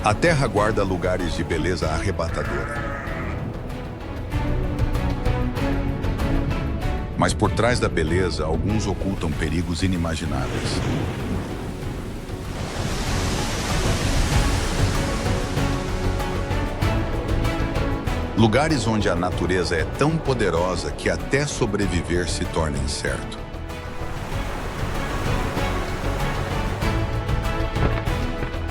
A Terra guarda lugares de beleza arrebatadora. Mas por trás da beleza, alguns ocultam perigos inimagináveis. Lugares onde a natureza é tão poderosa que até sobreviver se torna incerto.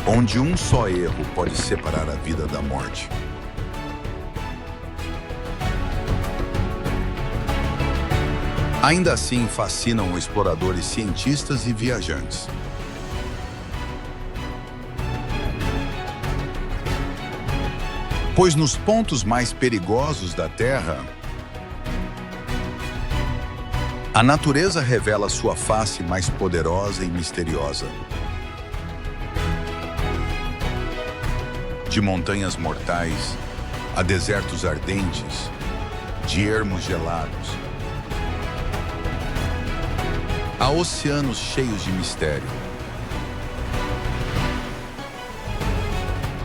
Onde um só erro pode separar a vida da morte. Ainda assim, fascinam exploradores, cientistas e viajantes. Pois nos pontos mais perigosos da Terra, a natureza revela sua face mais poderosa e misteriosa. De montanhas mortais a desertos ardentes, de ermos gelados, a oceanos cheios de mistério.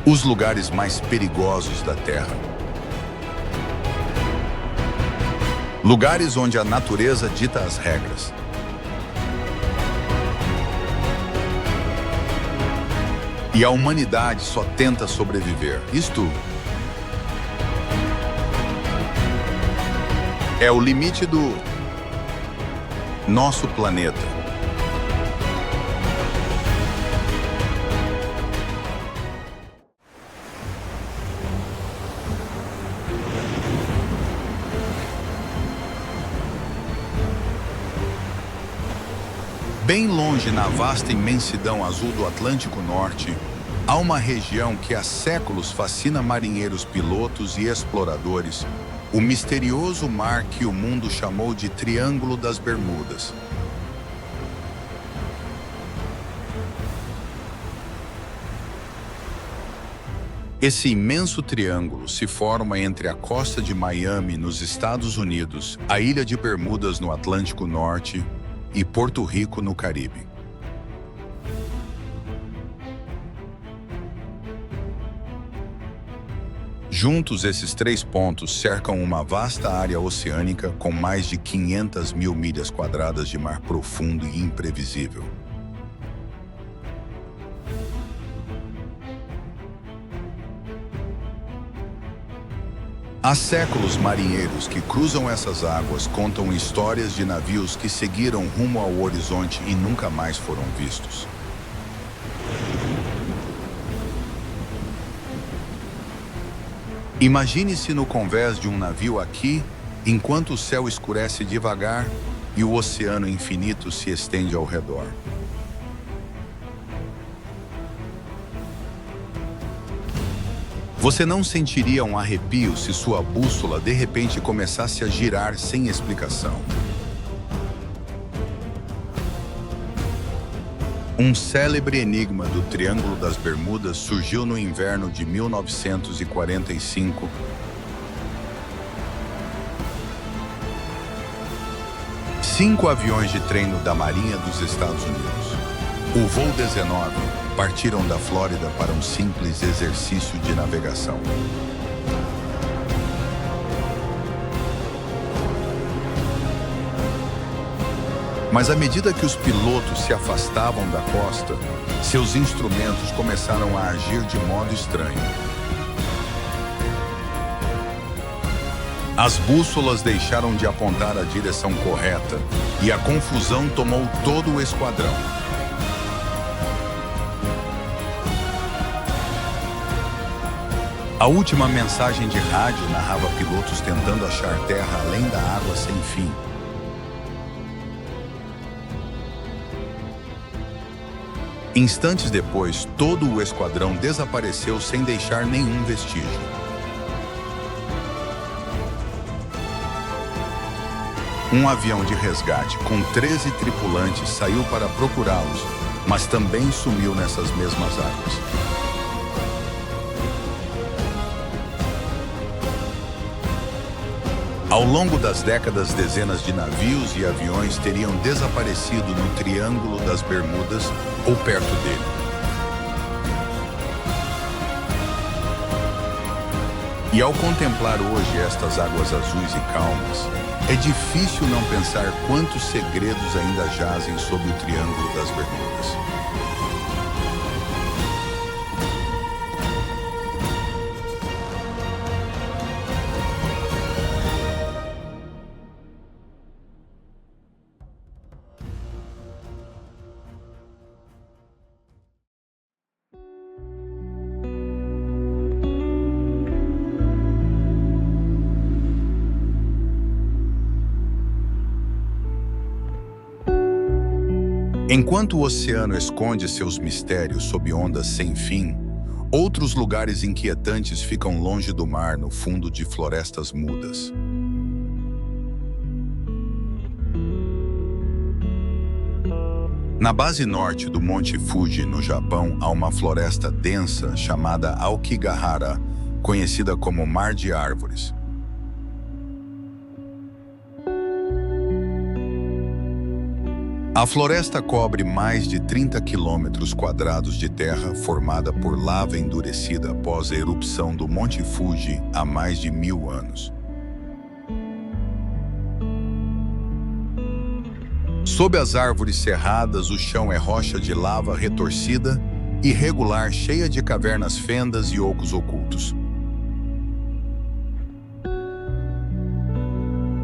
Os lugares mais perigosos da Terra. Lugares onde a natureza dita as regras. E a humanidade só tenta sobreviver. Isto é o limite do nosso planeta. Bem longe na vasta imensidão azul do Atlântico Norte, há uma região que há séculos fascina marinheiros, pilotos e exploradores, o misterioso mar que o mundo chamou de Triângulo das Bermudas. Esse imenso triângulo se forma entre a costa de Miami, nos Estados Unidos, a ilha de Bermudas, no Atlântico Norte, e Porto Rico, no Caribe. Juntos, esses três pontos cercam uma vasta área oceânica com mais de 500 mil milhas quadradas de mar profundo e imprevisível. Há séculos, marinheiros que cruzam essas águas contam histórias de navios que seguiram rumo ao horizonte e nunca mais foram vistos. Imagine-se no convés de um navio aqui, enquanto o céu escurece devagar e o oceano infinito se estende ao redor. Você não sentiria um arrepio se sua bússola de repente começasse a girar sem explicação? Um célebre enigma do Triângulo das Bermudas surgiu no inverno de 1945. Cinco aviões de treino da Marinha dos Estados Unidos, o voo 19, partiram da Flórida para um simples exercício de navegação. Mas à medida que os pilotos se afastavam da costa, seus instrumentos começaram a agir de modo estranho. As bússolas deixaram de apontar a direção correta e a confusão tomou todo o esquadrão. A última mensagem de rádio narrava pilotos tentando achar terra além da água sem fim. Instantes depois, todo o esquadrão desapareceu sem deixar nenhum vestígio. Um avião de resgate com 13 tripulantes saiu para procurá-los, mas também sumiu nessas mesmas águas. Ao longo das décadas, dezenas de navios e aviões teriam desaparecido no Triângulo das Bermudas ou perto dele. E ao contemplar hoje estas águas azuis e calmas, é difícil não pensar quantos segredos ainda jazem sob o Triângulo das Bermudas. Enquanto o oceano esconde seus mistérios sob ondas sem fim, outros lugares inquietantes ficam longe do mar no fundo de florestas mudas. Na base norte do Monte Fuji, no Japão, há uma floresta densa chamada Aokigahara, conhecida como Mar de Árvores. A floresta cobre mais de 30 quilômetros quadrados de terra formada por lava endurecida após a erupção do Monte Fuji há mais de 1000 anos. Sob as árvores cerradas, o chão é rocha de lava retorcida, irregular, cheia de cavernas, fendas e ocos ocultos.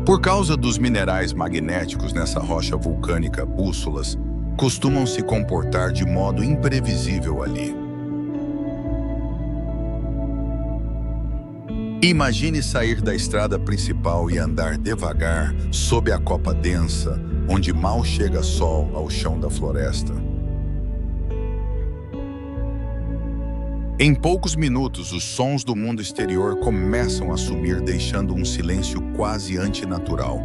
Por causa dos minerais magnéticos nessa rocha vulcânica, bússolas costumam se comportar de modo imprevisível ali. Imagine sair da estrada principal e andar devagar sob a copa densa, onde mal chega sol ao chão da floresta. Em poucos minutos, os sons do mundo exterior começam a sumir, deixando um silêncio quase antinatural.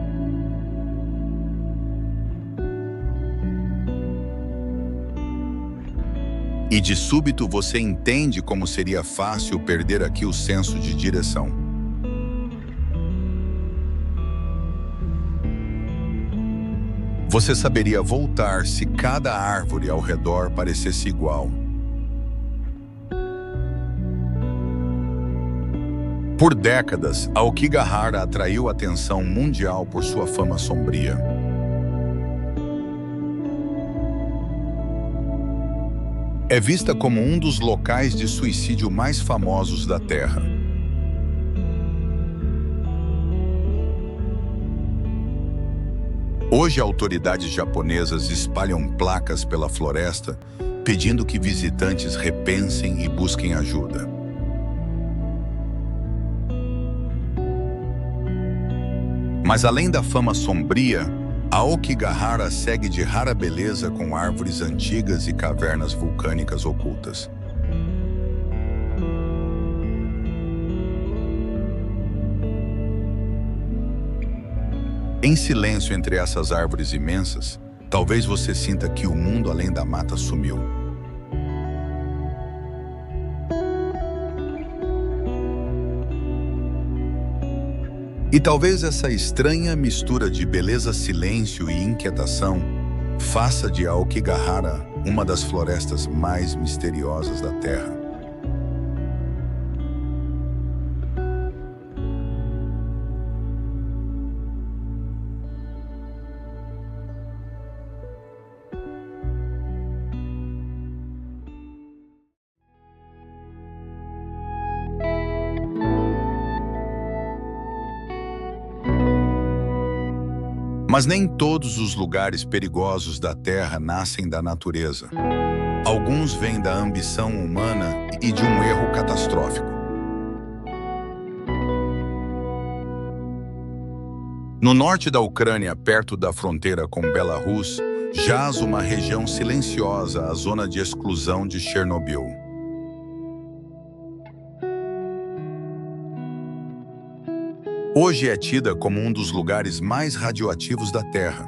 E de súbito você entende como seria fácil perder aqui o senso de direção. Você saberia voltar se cada árvore ao redor parecesse igual. Por décadas, Aokigahara atraiu atenção mundial por sua fama sombria. É vista como um dos locais de suicídio mais famosos da Terra. Hoje, autoridades japonesas espalham placas pela floresta, pedindo que visitantes repensem e busquem ajuda. Mas além da fama sombria, Aokigahara segue de rara beleza com árvores antigas e cavernas vulcânicas ocultas. Em silêncio entre essas árvores imensas, talvez você sinta que o mundo além da mata sumiu. E talvez essa estranha mistura de beleza, silêncio e inquietação faça de Aokigahara uma das florestas mais misteriosas da Terra. Mas nem todos os lugares perigosos da Terra nascem da natureza. Alguns vêm da ambição humana e de um erro catastrófico. No norte da Ucrânia, perto da fronteira com Belarus, jaz uma região silenciosa, a zona de exclusão de Chernobyl. Hoje é tida como um dos lugares mais radioativos da Terra.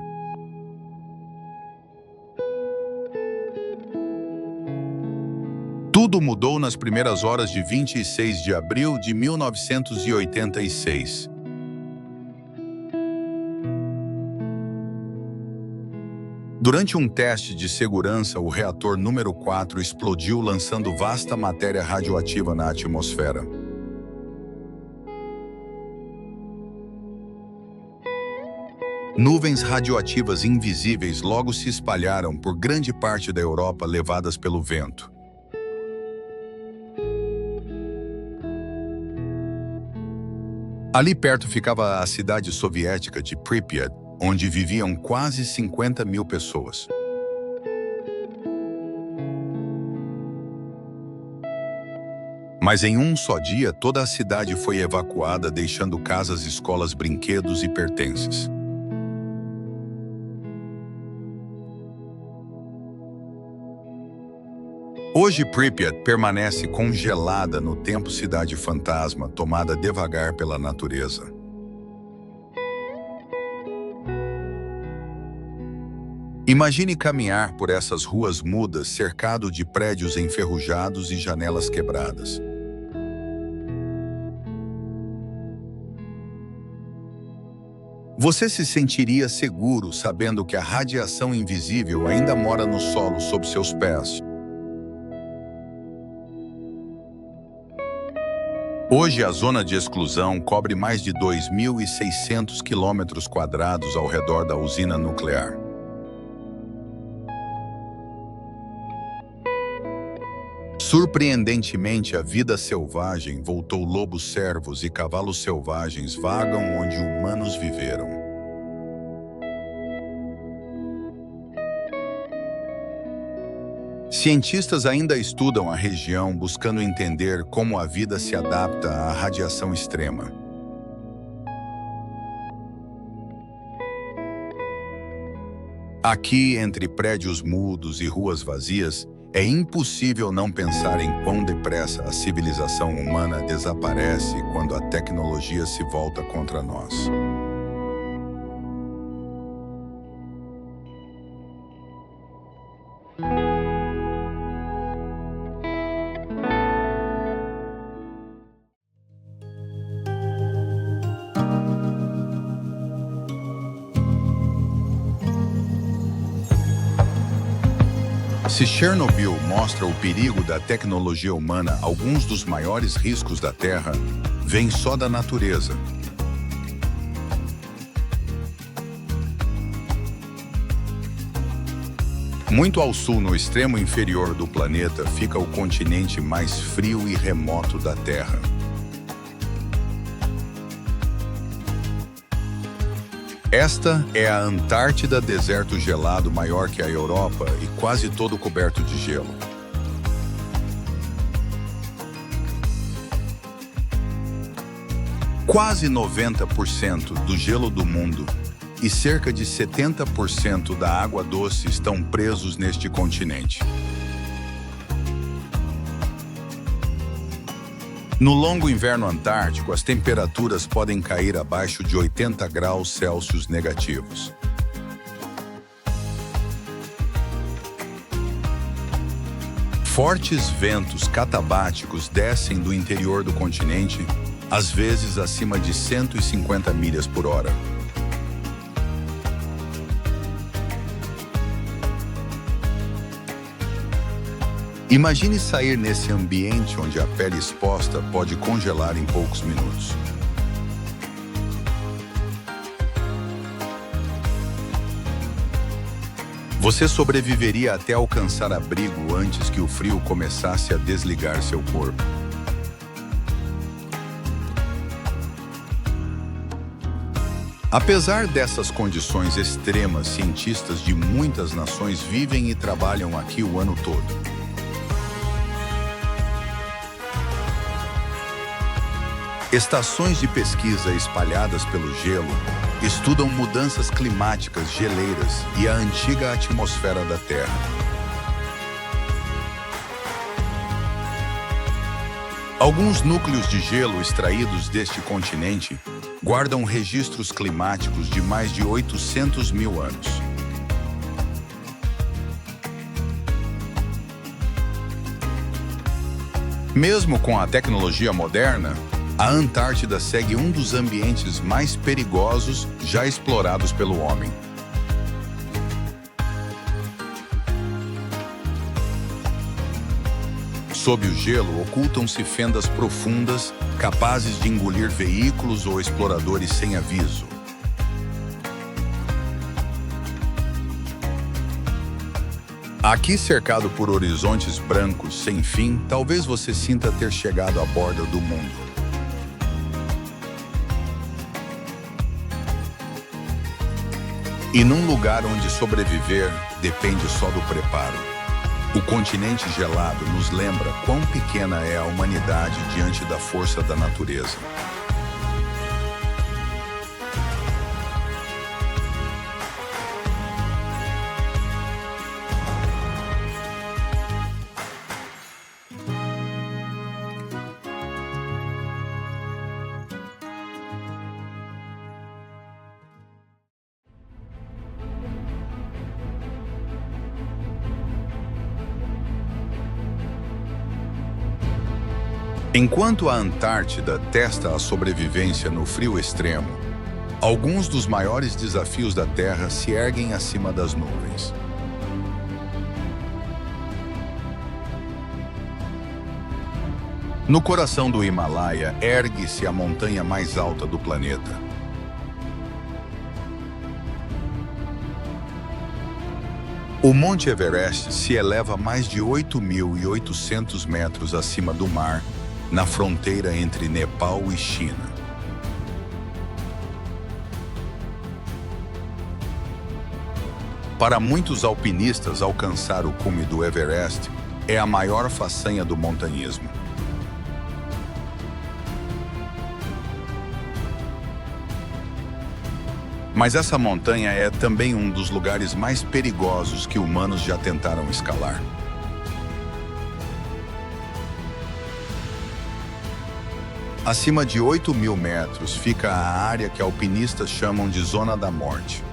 Tudo mudou nas primeiras horas de 26 de abril de 1986. Durante um teste de segurança, o reator número 4 explodiu, lançando vasta matéria radioativa na atmosfera. Nuvens radioativas invisíveis logo se espalharam por grande parte da Europa, levadas pelo vento. Ali perto ficava a cidade soviética de Pripyat, onde viviam quase 50 mil pessoas. Mas em um só dia, toda a cidade foi evacuada, deixando casas, escolas, brinquedos e pertences. Hoje, Pripyat permanece congelada no tempo, cidade fantasma, tomada devagar pela natureza. Imagine caminhar por essas ruas mudas, cercado de prédios enferrujados e janelas quebradas. Você se sentiria seguro sabendo que a radiação invisível ainda mora no solo sob seus pés. Hoje, a zona de exclusão cobre mais de 2.600 quilômetros quadrados ao redor da usina nuclear. Surpreendentemente, a vida selvagem voltou. Lobos, cervos e cavalos selvagens vagam onde humanos viveram. Cientistas ainda estudam a região, buscando entender como a vida se adapta à radiação extrema. Aqui, entre prédios mudos e ruas vazias, é impossível não pensar em quão depressa a civilização humana desaparece quando a tecnologia se volta contra nós. Se Chernobyl mostra o perigo da tecnologia humana, alguns dos maiores riscos da Terra vêm só da natureza. Muito ao sul, no extremo inferior do planeta, fica o continente mais frio e remoto da Terra. Esta é a Antártida, deserto gelado maior que a Europa e quase todo coberto de gelo. Quase 90% do gelo do mundo e cerca de 70% da água doce estão presos neste continente. No longo inverno antártico, as temperaturas podem cair abaixo de 80 graus Celsius negativos. Fortes ventos catabáticos descem do interior do continente, às vezes acima de 150 milhas por hora. Imagine sair nesse ambiente onde a pele exposta pode congelar em poucos minutos. Você sobreviveria até alcançar abrigo antes que o frio começasse a desligar seu corpo. Apesar dessas condições extremas, cientistas de muitas nações vivem e trabalham aqui o ano todo. Estações de pesquisa espalhadas pelo gelo estudam mudanças climáticas, geleiras e a antiga atmosfera da Terra. Alguns núcleos de gelo extraídos deste continente guardam registros climáticos de mais de 800 mil anos. Mesmo com a tecnologia moderna, a Antártida segue um dos ambientes mais perigosos já explorados pelo homem. Sob o gelo, ocultam-se fendas profundas, capazes de engolir veículos ou exploradores sem aviso. Aqui, cercado por horizontes brancos sem fim, talvez você sinta ter chegado à borda do mundo. E num lugar onde sobreviver depende só do preparo. O continente gelado nos lembra quão pequena é a humanidade diante da força da natureza. Enquanto a Antártida testa a sobrevivência no frio extremo, alguns dos maiores desafios da Terra se erguem acima das nuvens. No coração do Himalaia, ergue-se a montanha mais alta do planeta. O Monte Everest se eleva a mais de 8.800 metros acima do mar, na fronteira entre Nepal e China. Para muitos alpinistas, alcançar o cume do Everest é a maior façanha do montanhismo. Mas essa montanha é também um dos lugares mais perigosos que humanos já tentaram escalar. Acima de 8.000 metros fica a área que alpinistas chamam de Zona da Morte.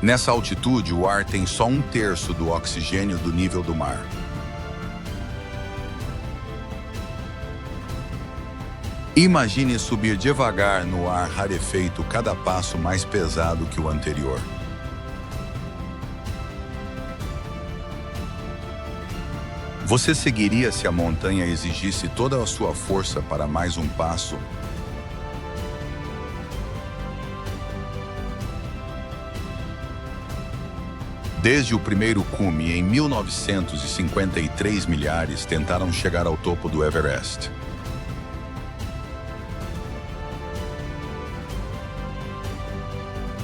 Nessa altitude, o ar tem só 1/3 do oxigênio do nível do mar. Imagine subir devagar no ar rarefeito, cada passo mais pesado que o anterior. Você seguiria se a montanha exigisse toda a sua força para mais um passo? Desde o primeiro cume, em 1953, milhares tentaram chegar ao topo do Everest.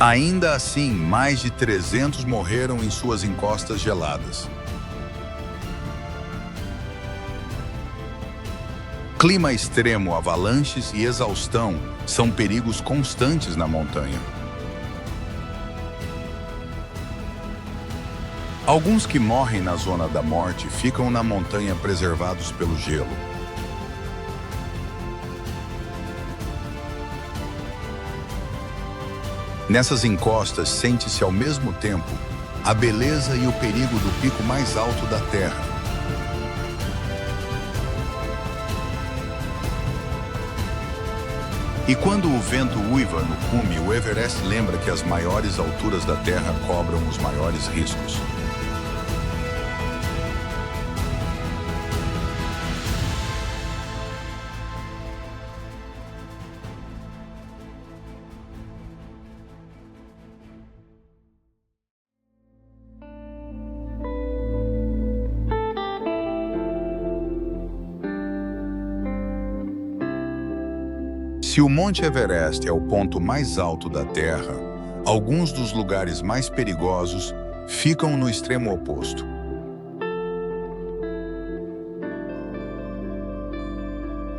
Ainda assim, mais de 300 morreram em suas encostas geladas. Clima extremo, avalanches e exaustão são perigos constantes na montanha. Alguns que morrem na Zona da Morte ficam na montanha preservados pelo gelo. Nessas encostas, sente-se ao mesmo tempo a beleza e o perigo do pico mais alto da Terra. E quando o vento uiva no cume, o Everest lembra que as maiores alturas da Terra cobram os maiores riscos. Se o Monte Everest é o ponto mais alto da Terra, alguns dos lugares mais perigosos ficam no extremo oposto.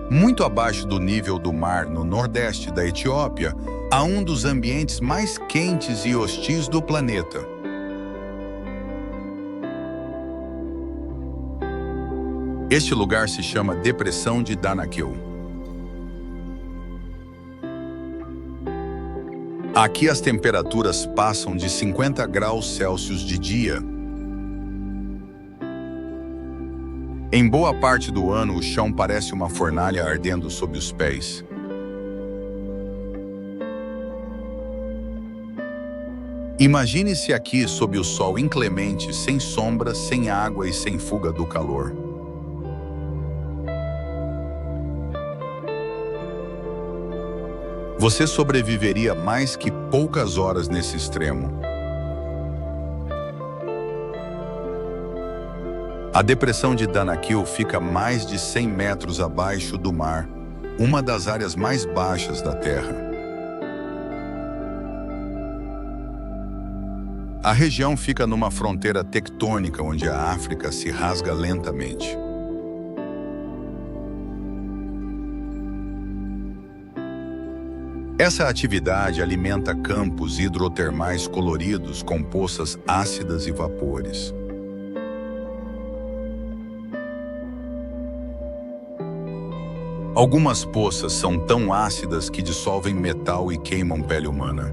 Muito abaixo do nível do mar, no nordeste da Etiópia, há um dos ambientes mais quentes e hostis do planeta. Este lugar se chama Depressão de Danakil. Aqui as temperaturas passam de 50 graus Celsius de dia. Em boa parte do ano, o chão parece uma fornalha ardendo sob os pés. Imagine-se aqui sob o sol inclemente, sem sombra, sem água e sem fuga do calor. Você sobreviveria mais que poucas horas nesse extremo. A depressão de Danakil fica a mais de 100 metros abaixo do mar, uma das áreas mais baixas da Terra. A região fica numa fronteira tectônica onde a África se rasga lentamente. Essa atividade alimenta campos hidrotermais coloridos com poças ácidas e vapores. Algumas poças são tão ácidas que dissolvem metal e queimam pele humana.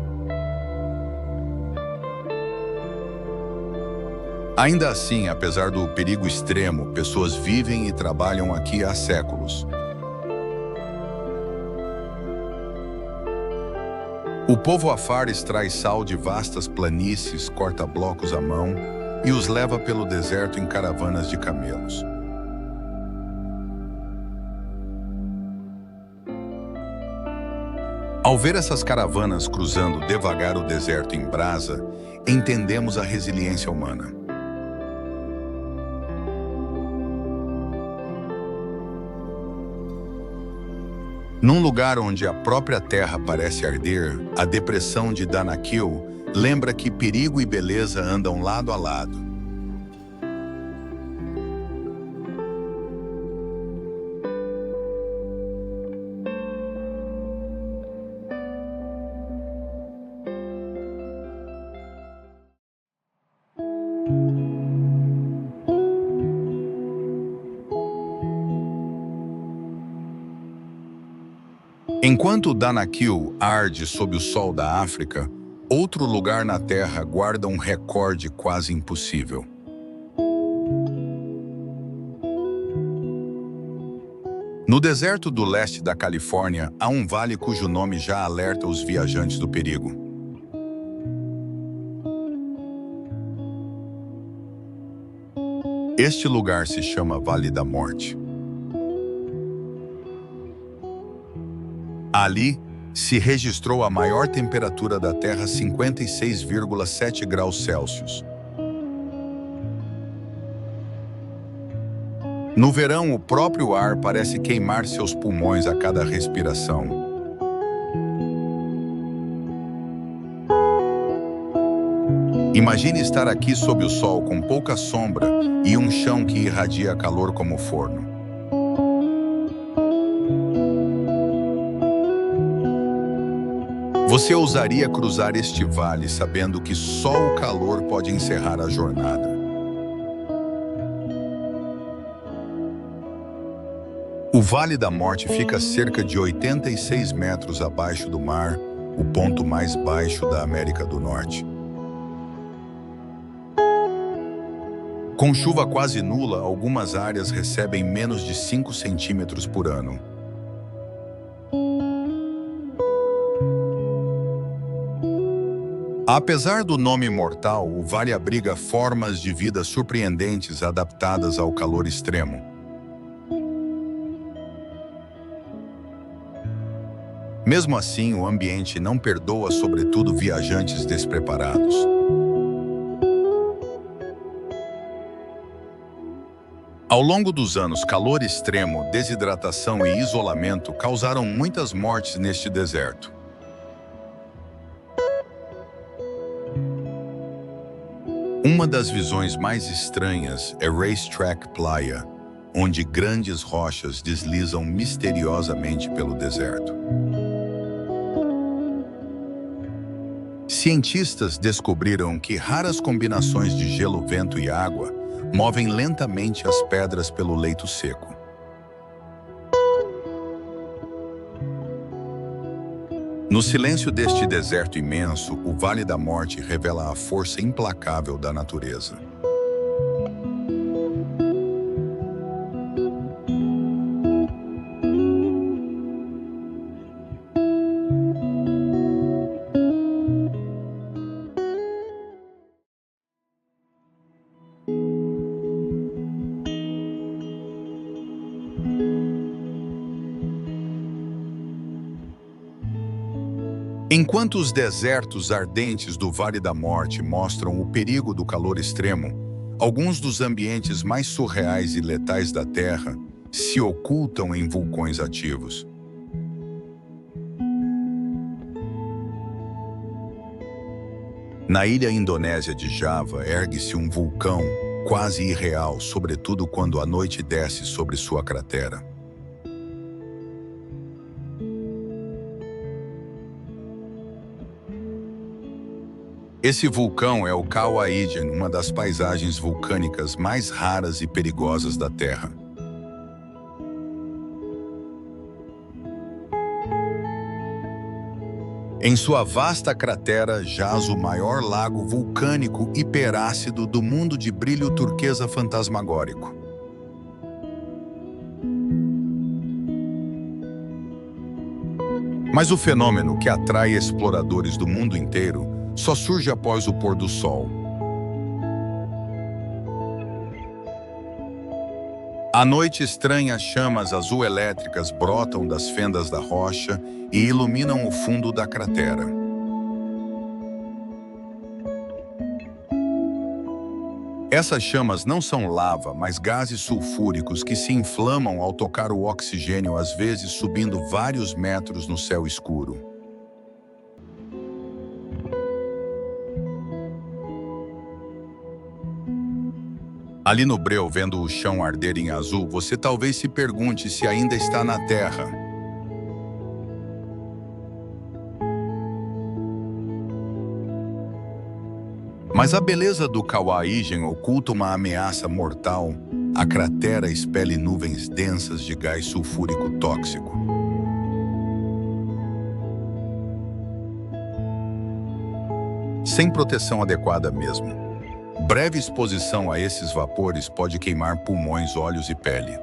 Ainda assim, apesar do perigo extremo, pessoas vivem e trabalham aqui há séculos. O povo Afar extrai sal de vastas planícies, corta blocos à mão e os leva pelo deserto em caravanas de camelos. Ao ver essas caravanas cruzando devagar o deserto em brasa, entendemos a resiliência humana. Num lugar onde a própria terra parece arder, a depressão de Danakil lembra que perigo e beleza andam lado a lado. Enquanto Danakil arde sob o sol da África, outro lugar na Terra guarda um recorde quase impossível. No deserto do leste da Califórnia, há um vale cujo nome já alerta os viajantes do perigo. Este lugar se chama Vale da Morte. Ali, se registrou a maior temperatura da Terra, 56,7 graus Celsius. No verão, o próprio ar parece queimar seus pulmões a cada respiração. Imagine estar aqui sob o sol com pouca sombra e um chão que irradia calor como forno. Você ousaria cruzar este vale sabendo que só o calor pode encerrar a jornada. O Vale da Morte fica a cerca de 86 metros abaixo do mar, o ponto mais baixo da América do Norte. Com chuva quase nula, algumas áreas recebem menos de 5 centímetros por ano. Apesar do nome mortal, o vale abriga formas de vida surpreendentes adaptadas ao calor extremo. Mesmo assim, o ambiente não perdoa, sobretudo viajantes despreparados. Ao longo dos anos, calor extremo, desidratação e isolamento causaram muitas mortes neste deserto. Uma das visões mais estranhas é Racetrack Playa, onde grandes rochas deslizam misteriosamente pelo deserto. Cientistas descobriram que raras combinações de gelo, vento e água movem lentamente as pedras pelo leito seco. No silêncio deste deserto imenso, o Vale da Morte revela a força implacável da natureza. Enquanto os desertos ardentes do Vale da Morte mostram o perigo do calor extremo, alguns dos ambientes mais surreais e letais da Terra se ocultam em vulcões ativos. Na ilha indonésia de Java ergue-se um vulcão quase irreal, sobretudo quando a noite desce sobre sua cratera. Esse vulcão é o Kawah Ijen, uma das paisagens vulcânicas mais raras e perigosas da Terra. Em sua vasta cratera jaz o maior lago vulcânico hiperácido do mundo de brilho turquesa fantasmagórico. Mas o fenômeno que atrai exploradores do mundo inteiro só surge após o pôr do sol. À noite estranha, chamas azul-elétricas brotam das fendas da rocha e iluminam o fundo da cratera. Essas chamas não são lava, mas gases sulfúricos que se inflamam ao tocar o oxigênio, às vezes subindo vários metros no céu escuro. Ali no breu, vendo o chão arder em azul, você talvez se pergunte se ainda está na Terra. Mas a beleza do Kawah Ijen oculta uma ameaça mortal. A cratera expele nuvens densas de gás sulfúrico tóxico. Sem proteção adequada mesmo. Breve exposição a esses vapores pode queimar pulmões, olhos e pele.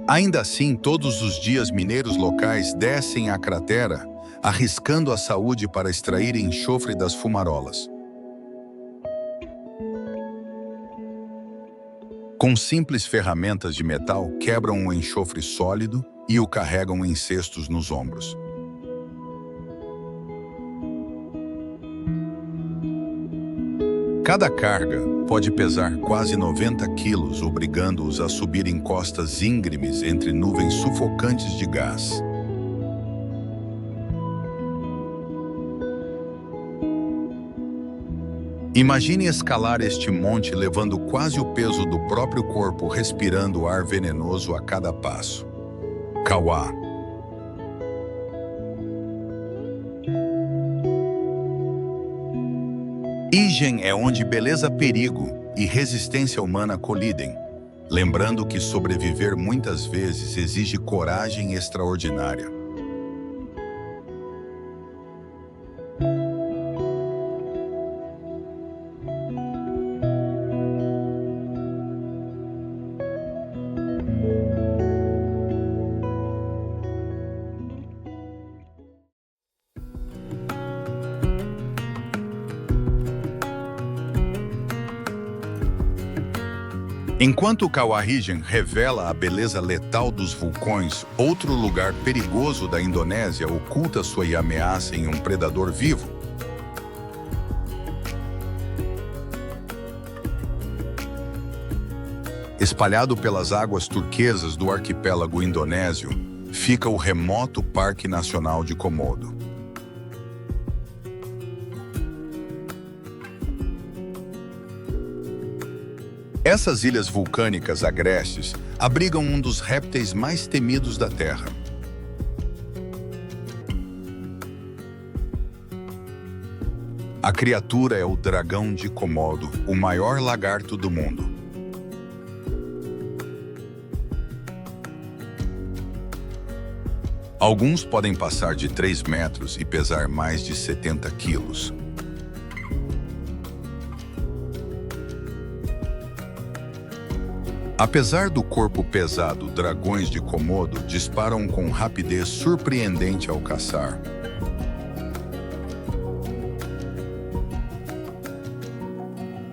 Ainda assim, todos os dias mineiros locais descem à cratera, arriscando a saúde para extrair enxofre das fumarolas. Com simples ferramentas de metal, quebram o enxofre sólido e o carregam em cestos nos ombros. Cada carga pode pesar quase 90 quilos, obrigando-os a subir em costas íngremes entre nuvens sufocantes de gás. Imagine escalar este monte levando quase o peso do próprio corpo, respirando ar venenoso a cada passo. Kawah. Ijen é onde beleza, perigo e resistência humana colidem, lembrando que sobreviver muitas vezes exige coragem extraordinária. Enquanto o Kawah Ijen revela a beleza letal dos vulcões, outro lugar perigoso da Indonésia oculta sua ameaça em um predador vivo. Espalhado pelas águas turquesas do arquipélago indonésio, fica o remoto Parque Nacional de Komodo. Essas ilhas vulcânicas agrestes abrigam um dos répteis mais temidos da Terra. A criatura é o dragão de Komodo, o maior lagarto do mundo. Alguns podem passar de 3 metros e pesar mais de 70 quilos. Apesar do corpo pesado, dragões de Komodo disparam com rapidez surpreendente ao caçar.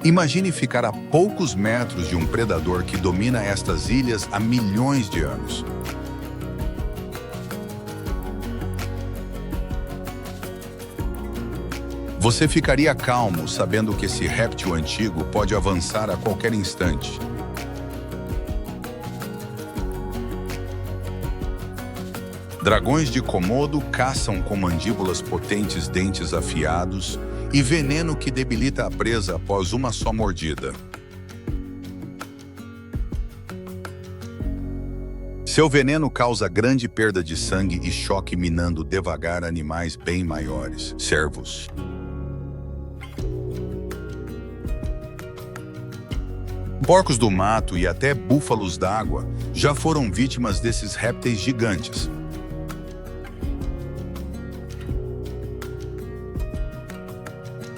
Imagine ficar a poucos metros de um predador que domina estas ilhas há milhões de anos. Você ficaria calmo sabendo que esse réptil antigo pode avançar a qualquer instante. Dragões de Komodo caçam com mandíbulas potentes, dentes afiados e veneno que debilita a presa após uma só mordida. Seu veneno causa grande perda de sangue e choque, minando devagar animais bem maiores, cervos. Porcos do mato e até búfalos d'água já foram vítimas desses répteis gigantes.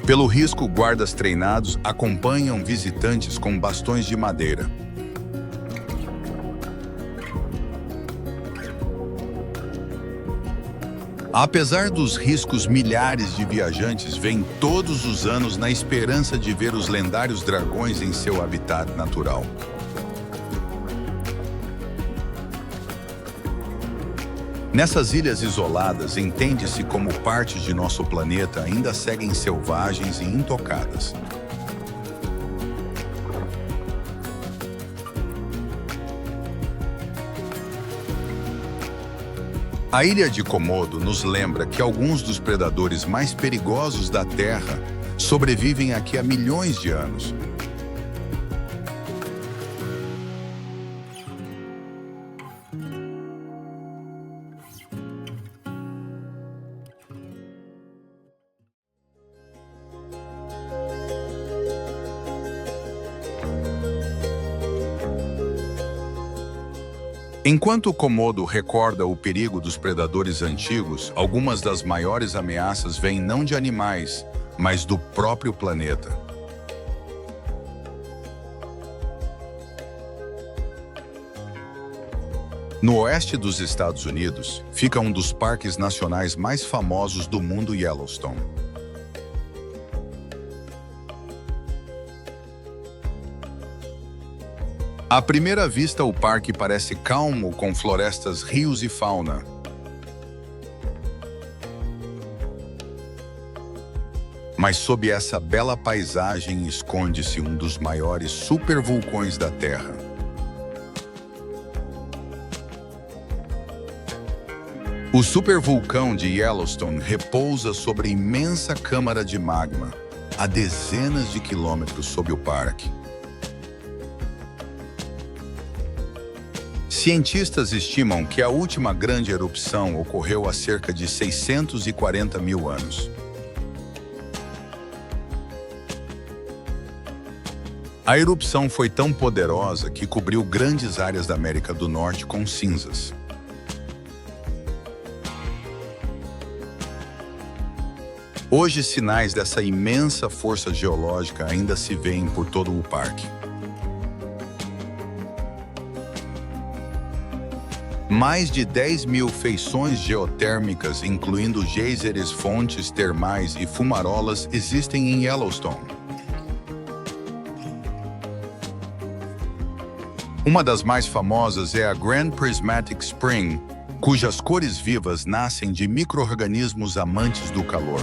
Pelo risco, guardas treinados acompanham visitantes com bastões de madeira. Apesar dos riscos, milhares de viajantes vêm todos os anos na esperança de ver os lendários dragões em seu habitat natural. Nessas ilhas isoladas, entende-se como partes de nosso planeta ainda seguem selvagens e intocadas. A ilha de Komodo nos lembra que alguns dos predadores mais perigosos da Terra sobrevivem aqui há milhões de anos. Enquanto Komodo recorda o perigo dos predadores antigos, algumas das maiores ameaças vêm não de animais, mas do próprio planeta. No oeste dos Estados Unidos, fica um dos parques nacionais mais famosos do mundo, Yellowstone. À primeira vista, o parque parece calmo, com florestas, rios e fauna. Mas sob essa bela paisagem esconde-se um dos maiores supervulcões da Terra. O supervulcão de Yellowstone repousa sobre imensa câmara de magma, a dezenas de quilômetros sob o parque. Cientistas estimam que a última grande erupção ocorreu há cerca de 640 mil anos. A erupção foi tão poderosa que cobriu grandes áreas da América do Norte com cinzas. Hoje, sinais dessa imensa força geológica ainda se veem por todo o parque. Mais de 10 mil feições geotérmicas, incluindo geysers, fontes termais e fumarolas, existem em Yellowstone. Uma das mais famosas é a Grand Prismatic Spring, cujas cores vivas nascem de micro-organismos amantes do calor.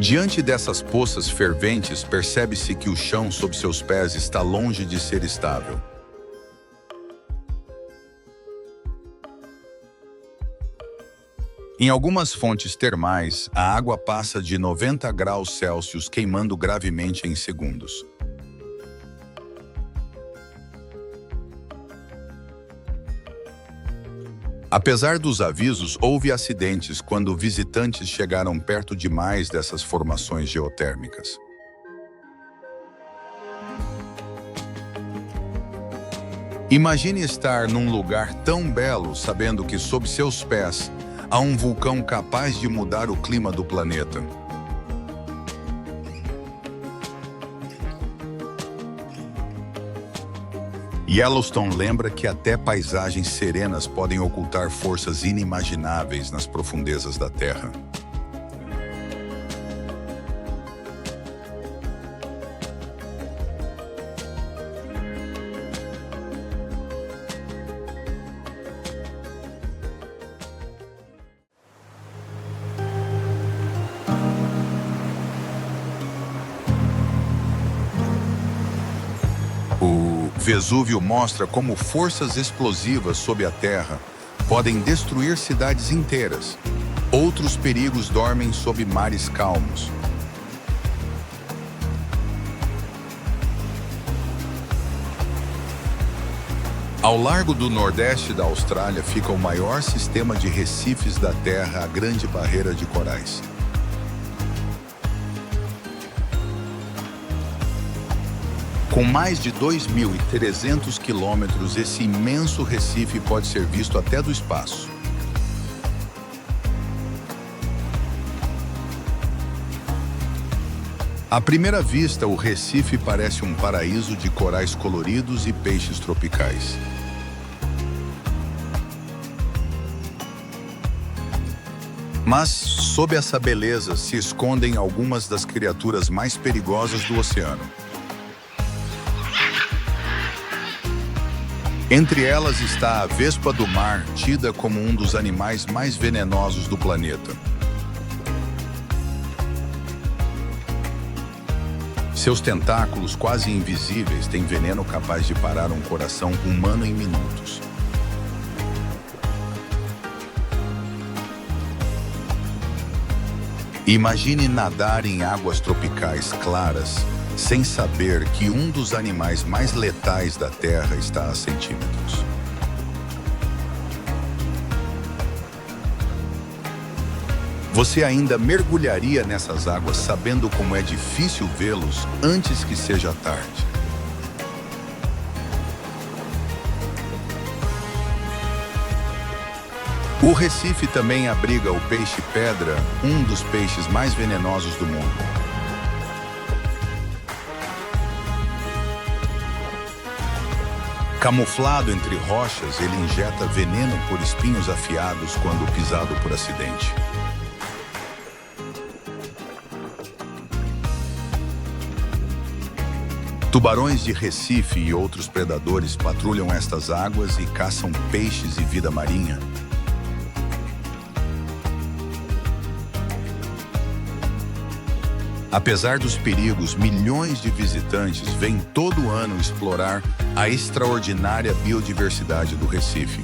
Diante dessas poças ferventes, percebe-se que o chão sob seus pés está longe de ser estável. Em algumas fontes termais, a água passa de 90 graus Celsius, queimando gravemente em segundos. Apesar dos avisos, houve acidentes quando visitantes chegaram perto demais dessas formações geotérmicas. Imagine estar num lugar tão belo sabendo que sob seus pés há um vulcão capaz de mudar o clima do planeta. Yellowstone lembra que até paisagens serenas podem ocultar forças inimagináveis nas profundezas da Terra. Vesúvio mostra como forças explosivas sob a terra podem destruir cidades inteiras. Outros perigos dormem sob mares calmos. Ao largo do nordeste da Austrália fica o maior sistema de recifes da Terra, a Grande Barreira de Corais. Com mais de 2.300 quilômetros, esse imenso recife pode ser visto até do espaço. À primeira vista, o Recife parece um paraíso de corais coloridos e peixes tropicais. Mas, sob essa beleza, se escondem algumas das criaturas mais perigosas do oceano. Entre elas está a vespa do mar, tida como um dos animais mais venenosos do planeta. Seus tentáculos, quase invisíveis, têm veneno capaz de parar um coração humano em minutos. Imagine nadar em águas tropicais claras, sem saber que um dos animais mais letais da Terra está a centímetros. Você ainda mergulharia nessas águas sabendo como é difícil vê-los antes que seja tarde. O Recife também abriga o peixe-pedra, um dos peixes mais venenosos do mundo. Camuflado entre rochas, ele injeta veneno por espinhos afiados quando pisado por acidente. Tubarões de Recife e outros predadores patrulham estas águas e caçam peixes e vida marinha. Apesar dos perigos, milhões de visitantes vêm todo ano explorar a extraordinária biodiversidade do Recife.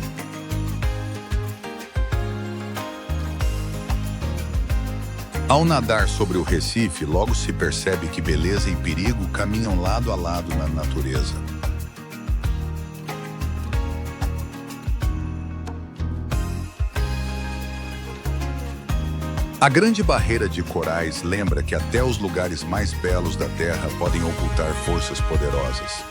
Ao nadar sobre o Recife, logo se percebe que beleza e perigo caminham lado a lado na natureza. A Grande Barreira de Corais lembra que até os lugares mais belos da Terra podem ocultar forças poderosas.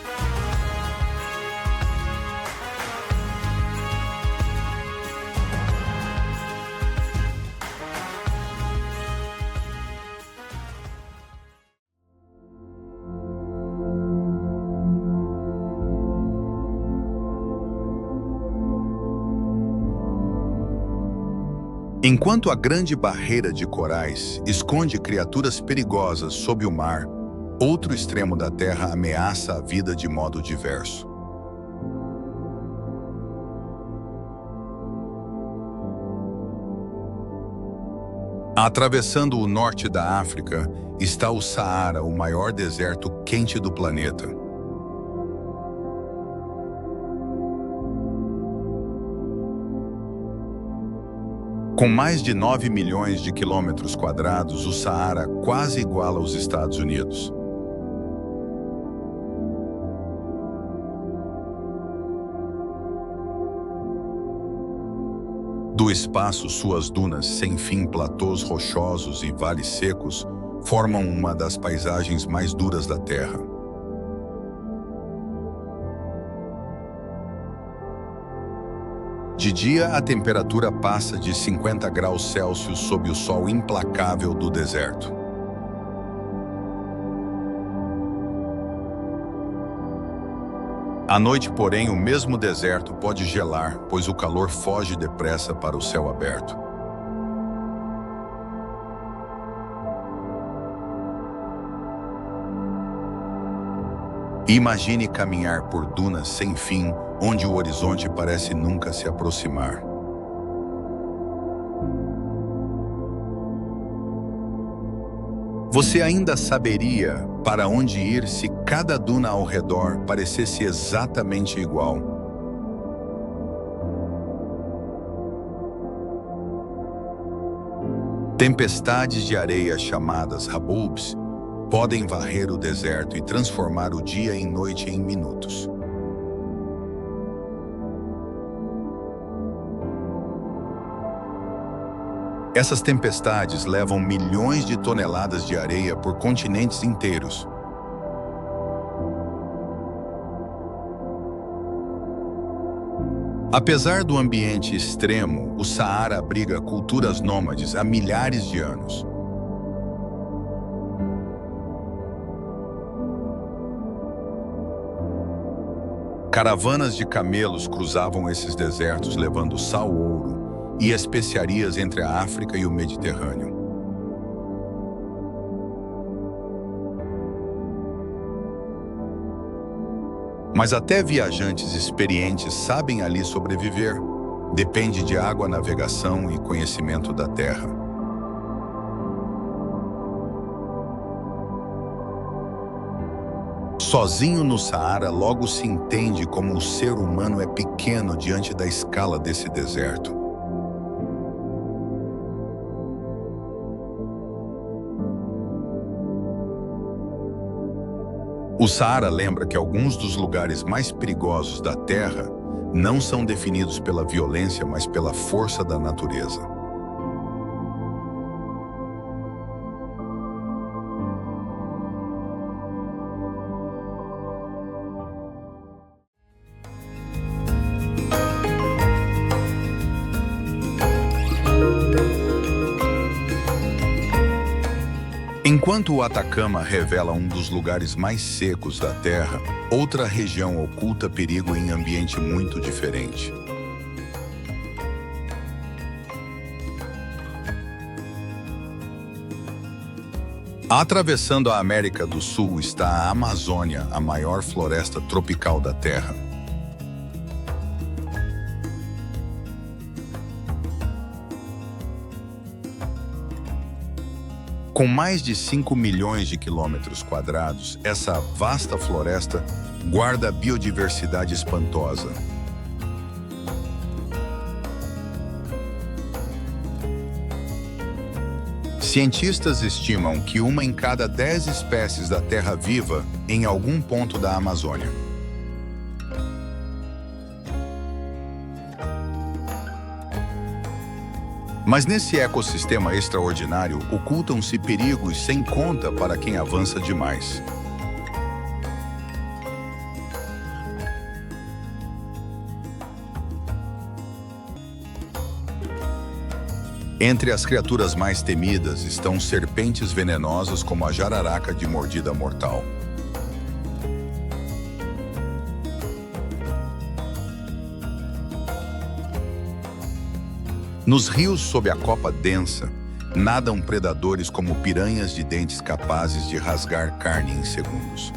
Enquanto a Grande Barreira de Corais esconde criaturas perigosas sob o mar, outro extremo da Terra ameaça a vida de modo diverso. Atravessando o norte da África está o Saara, o maior deserto quente do planeta. Com mais de 9 milhões de quilômetros quadrados, o Saara quase iguala os Estados Unidos. Do espaço, suas dunas sem fim, platôs rochosos e vales secos formam uma das paisagens mais duras da Terra. De dia, a temperatura passa de 50 graus Celsius sob o sol implacável do deserto. À noite, porém, o mesmo deserto pode gelar, pois o calor foge depressa para o céu aberto. Imagine caminhar por dunas sem fim, onde o horizonte parece nunca se aproximar. Você ainda saberia para onde ir se cada duna ao redor parecesse exatamente igual. Tempestades de areia chamadas habubs podem varrer o deserto e transformar o dia em noite em minutos. Essas tempestades levam milhões de toneladas de areia por continentes inteiros. Apesar do ambiente extremo, o Saara abriga culturas nômades há milhares de anos. Caravanas de camelos cruzavam esses desertos levando sal, ouro e especiarias entre a África e o Mediterrâneo. Mas até viajantes experientes sabem ali sobreviver. Depende de água, navegação e conhecimento da terra. Sozinho no Saara, logo se entende como o ser humano é pequeno diante da escala desse deserto. O Saara lembra que alguns dos lugares mais perigosos da Terra não são definidos pela violência, mas pela força da natureza. Enquanto o Atacama revela um dos lugares mais secos da Terra, outra região oculta perigo em ambiente muito diferente. Atravessando a América do Sul está a Amazônia, a maior floresta tropical da Terra. Com mais de 5 milhões de quilômetros quadrados, essa vasta floresta guarda biodiversidade espantosa. Cientistas estimam que 1 em cada 10 espécies da terra viva em algum ponto da Amazônia. Mas nesse ecossistema extraordinário, ocultam-se perigos sem conta para quem avança demais. Entre as criaturas mais temidas estão serpentes venenosas como a jararaca de mordida mortal. Nos rios sob a copa densa, nadam predadores como piranhas de dentes capazes de rasgar carne em segundos.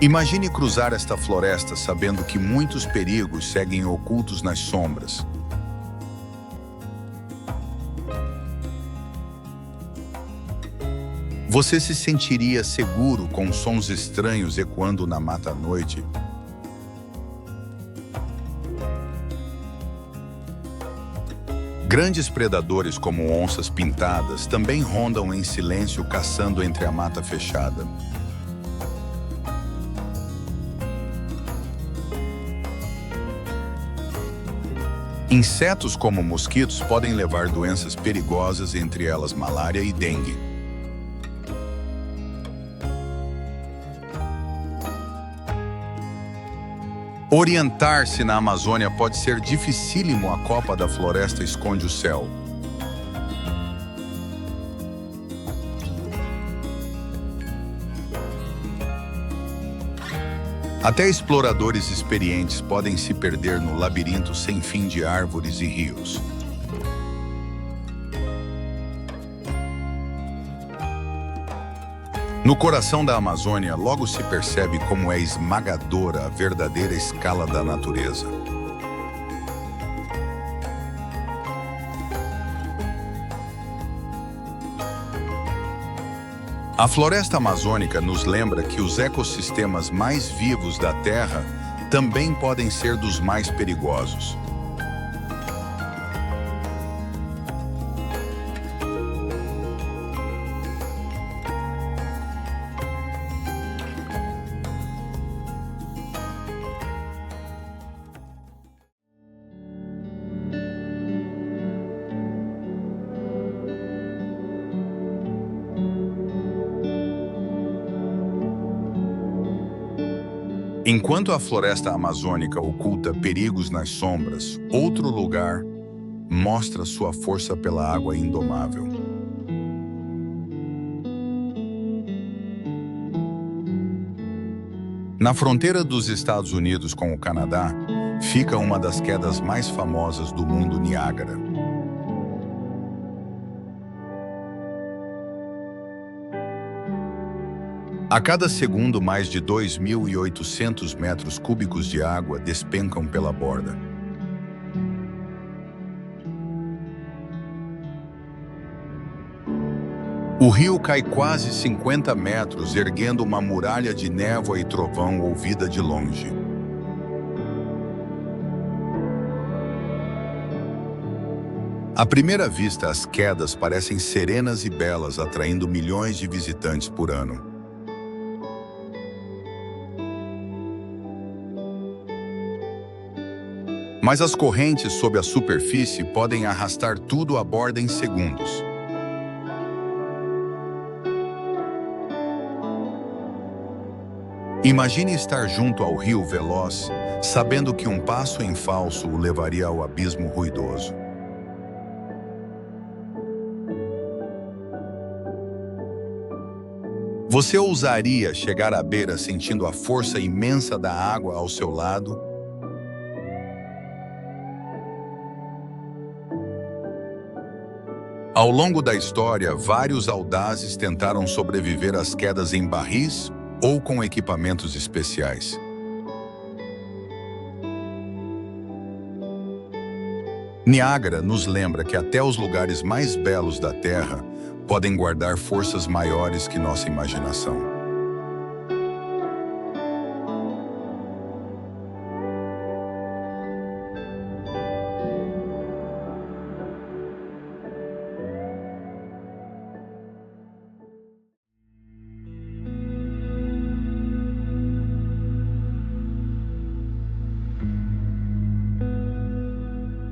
Imagine cruzar esta floresta sabendo que muitos perigos seguem ocultos nas sombras. Você se sentiria seguro com sons estranhos ecoando na mata à noite? Grandes predadores como onças pintadas também rondam em silêncio caçando entre a mata fechada. Insetos como mosquitos podem levar doenças perigosas, entre elas malária e dengue. Orientar-se na Amazônia pode ser dificílimo, a copa da floresta esconde o céu. Até exploradores experientes podem se perder no labirinto sem fim de árvores e rios. No coração da Amazônia, logo se percebe como é esmagadora a verdadeira escala da natureza. A floresta amazônica nos lembra que os ecossistemas mais vivos da Terra também podem ser dos mais perigosos. Enquanto a floresta amazônica oculta perigos nas sombras, outro lugar mostra sua força pela água indomável. Na fronteira dos Estados Unidos com o Canadá, fica uma das quedas mais famosas do mundo, Niágara. A cada segundo, mais de 2.800 metros cúbicos de água despencam pela borda. O rio cai quase 50 metros, erguendo uma muralha de névoa e trovão ouvida de longe. À primeira vista, as quedas parecem serenas e belas, atraindo milhões de visitantes por ano. Mas as correntes sob a superfície podem arrastar tudo à borda em segundos. Imagine estar junto ao rio veloz, sabendo que um passo em falso o levaria ao abismo ruidoso. Você ousaria chegar à beira sentindo a força imensa da água ao seu lado? Ao longo da história, vários audazes tentaram sobreviver às quedas em barris ou com equipamentos especiais. Niágara nos lembra que até os lugares mais belos da Terra podem guardar forças maiores que nossa imaginação.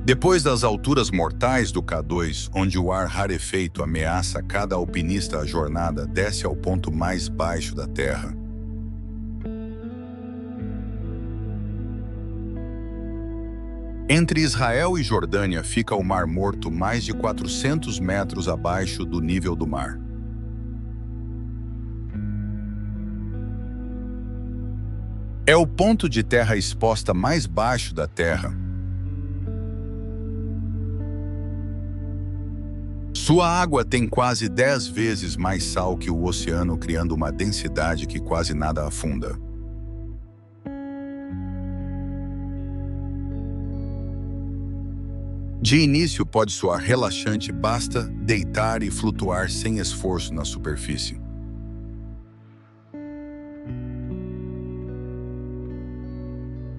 Depois das alturas mortais do K2, onde o ar rarefeito ameaça cada alpinista, a jornada desce ao ponto mais baixo da Terra. Entre Israel e Jordânia fica o Mar Morto, mais de 400 metros abaixo do nível do mar. É o ponto de terra exposta mais baixo da Terra. Sua água tem quase 10 vezes mais sal que o oceano, criando uma densidade que quase nada afunda. De início pode soar relaxante, basta deitar e flutuar sem esforço na superfície.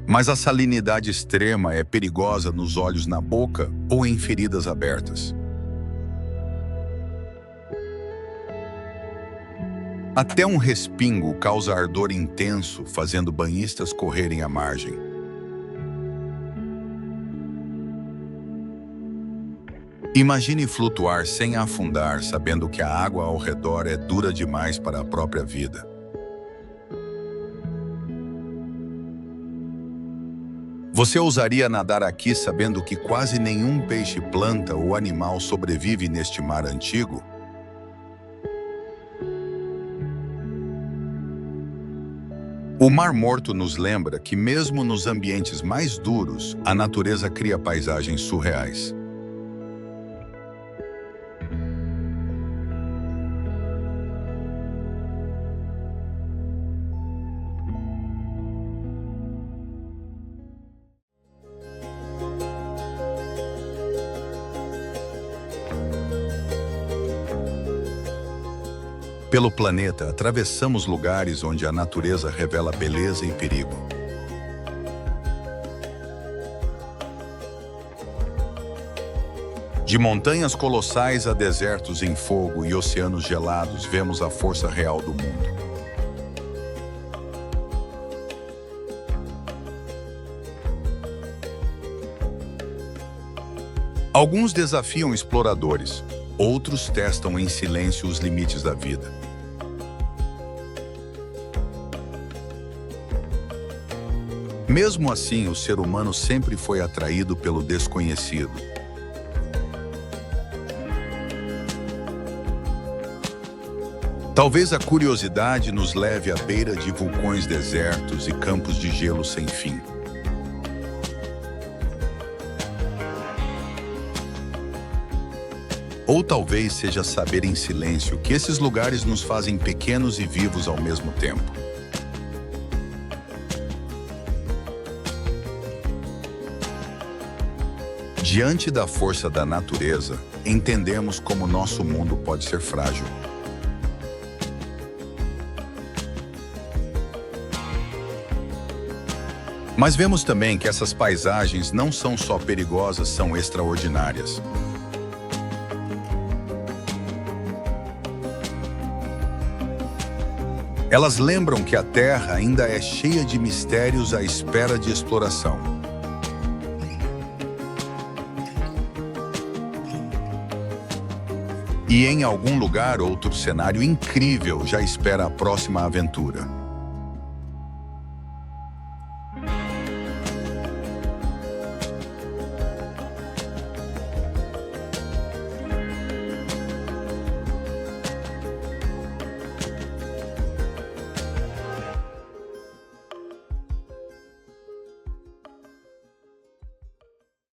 Mas a salinidade extrema é perigosa nos olhos, na boca ou em feridas abertas. Até um respingo causa ardor intenso, fazendo banhistas correrem à margem. Imagine flutuar sem afundar, sabendo que a água ao redor é dura demais para a própria vida. Você ousaria nadar aqui sabendo que quase nenhum peixe, planta ou animal sobrevive neste mar antigo? O Mar Morto nos lembra que mesmo nos ambientes mais duros, a natureza cria paisagens surreais. Pelo planeta, atravessamos lugares onde a natureza revela beleza e perigo. De montanhas colossais a desertos em fogo e oceanos gelados, vemos a força real do mundo. Alguns desafiam exploradores, outros testam em silêncio os limites da vida. Mesmo assim, o ser humano sempre foi atraído pelo desconhecido. Talvez a curiosidade nos leve à beira de vulcões desertos e campos de gelo sem fim. Ou talvez seja saber em silêncio que esses lugares nos fazem pequenos e vivos ao mesmo tempo. Diante da força da natureza, entendemos como nosso mundo pode ser frágil. Mas vemos também que essas paisagens não são só perigosas, são extraordinárias. Elas lembram que a Terra ainda é cheia de mistérios à espera de exploração. E em algum lugar, outro cenário incrível já espera a próxima aventura.